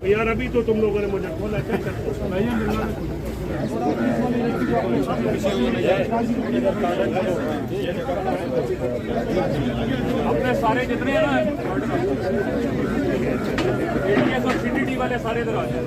यार अभी तो तुम लोगों ने मुझे खोला अपने सारे जितने हैं ना एटीएस और सीटीटी वाले सारे इधर आ जाए।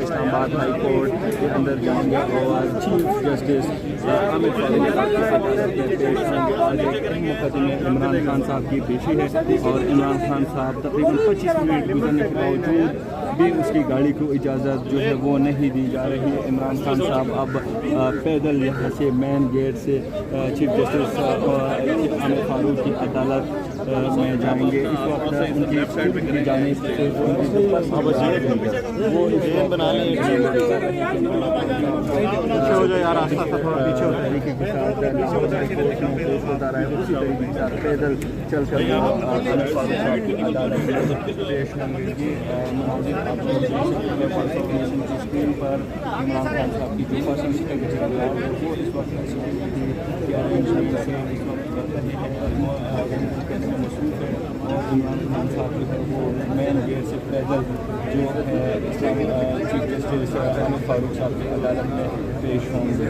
इस्लामाबाद हाई कोर्ट के अंदर जाएंगे और चीफ जस्टिस आमिर फारूक मुकदमे इमरान खान साहब की पेशी है और इमरान खान साहब तकरीबन 25 मिनट गुजरने के बावजूद भी उसकी गाड़ी को इजाज़त जो है वो नहीं दी जा रही है। इमरान खान साहब अब पैदल यहाँ से मेन गेट से चीफ जस्टिस आमिर फारूक की अदालत में जाएंगे। इस वक्त उनकी जाने से वो बना लें हो जाए यार रास्ता थोड़ा पीछे हो तरीके के साथ होता रहा है उसी तरीके के साथ पैदल चल कर पेश होंगे। स्क्रीन पर इमरान खान साहब की जो फर्स्ट इंस्पेक्टर वो इस वक्त मसरूफ है और इमरान खान साहब जो है वो मेन गेट से पैदल जो है चीफ जस्टिस आमिर फारूक साहब की अदालत में पेश होंगे।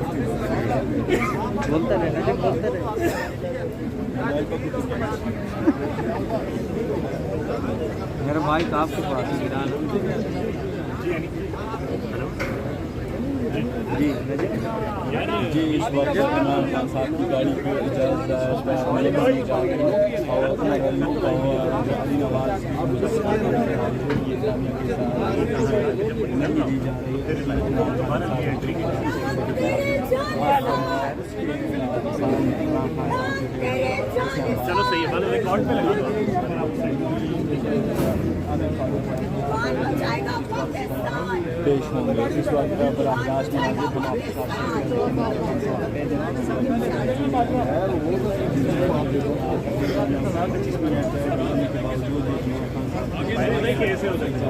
मेरा भाई आपके पास जी इस वक्त इमरान खान साहब की गाड़ी को इजाज़त नहीं दी जा रही और अली नवाज नहीं दी जा रही चलो सही है रिकॉर्ड पे लगा पेश होंगे। इस वक्त बरामदास में कैसे हो सकता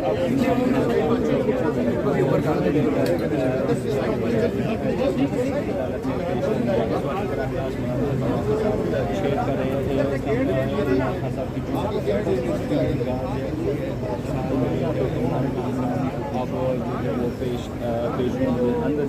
अब जो वो पेश अंदर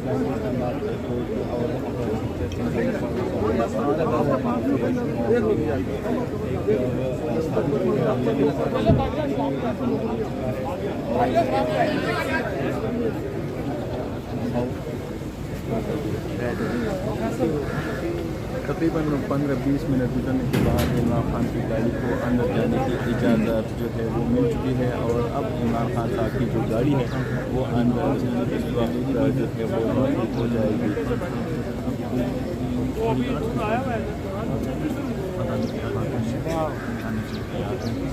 तकरीबन 15-20 मिनट गुजरने के बाद इमरान खान की गाड़ी को अंदर जाने की इजाज़त जो है वो मिल चुकी है और अब इमरान खान साहब की जो गाड़ी है वो अंदर इस वक्त जो है वो हो जाएगी।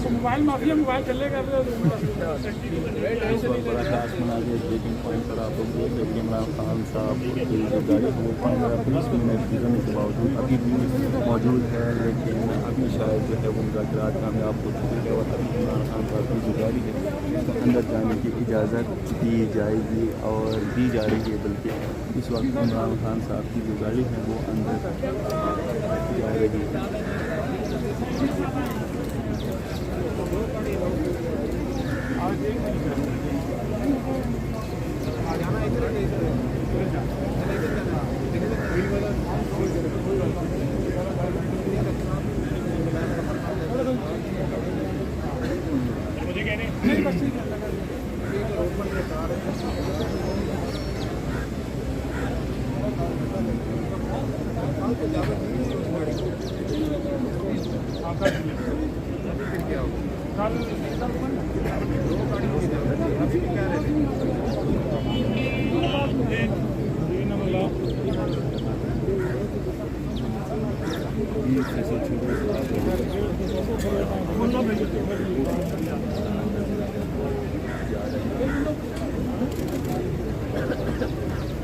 मोबाइल माफिया मोबाइल चले कर खास मुनाजिर ब्रेकिंग पॉइंट पर आप लोग देख रहे हैं इमरान खान साहब की जो गाड़ी है वो 15-20 मिनट गुजरने के बावजूद अभी भी मौजूद है, लेकिन अभी शायद जो है उनका गिराज कामयाब हो चुकी है और अभी इमरान खान साहब की जो गाड़ी है उसको अंदर जाने की इजाज़त दी जाएगी और दी जा रही है, बल्कि इस वक्त इमरान खान साहब की जो गाड़ी है वो अंदर जा रही है।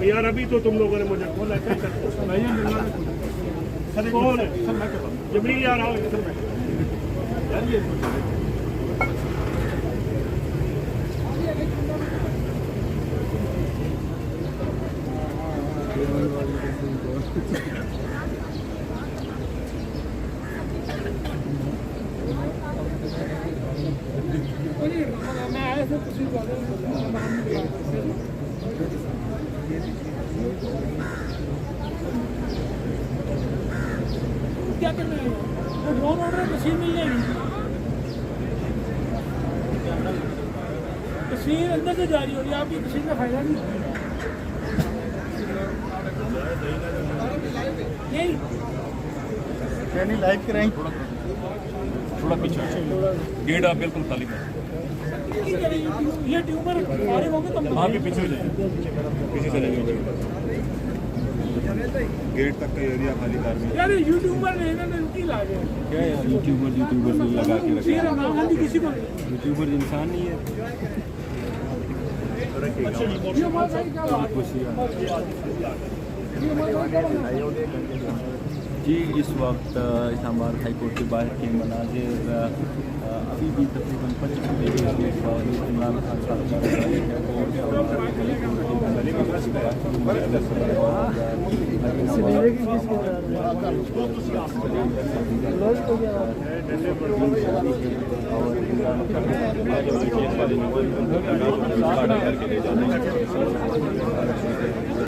यार अभी तो तुम लोगों ने मुझे खोला क्या कौन है जमील यार आओ इधर बैठो यार ये मैं आया था कुछ क्या करना है वो ड्रोन ऑर्डर मशीन मिल जाएगी तस्वीर अंदर से जारी हो रही है आपकी मशीन का फायदा नहीं यही यानी लाइव कराएं थोड़ा पीछे गेट आप बिल्कुल खाली कर ये ट्यूमर हमारे होंगे तब वहाँ के पीछे जाए पीछे चले जाओ गेट तक का एरिया खाली कर रहे यार यूट्यूबर ने इन्होंने उनकी ला गया क्या यार यूट्यूबर से लगा के रखा ये राहुल गांधी किसी को यूट्यूबर इंसान नहीं है ये बात है क्या बात जी इस वक्त इस्लामाबाद हाई कोर्ट के बाहर के मनाजिर अभी भी तकरीबन 25 मिनट के बावजूद इमरान खान साहब की और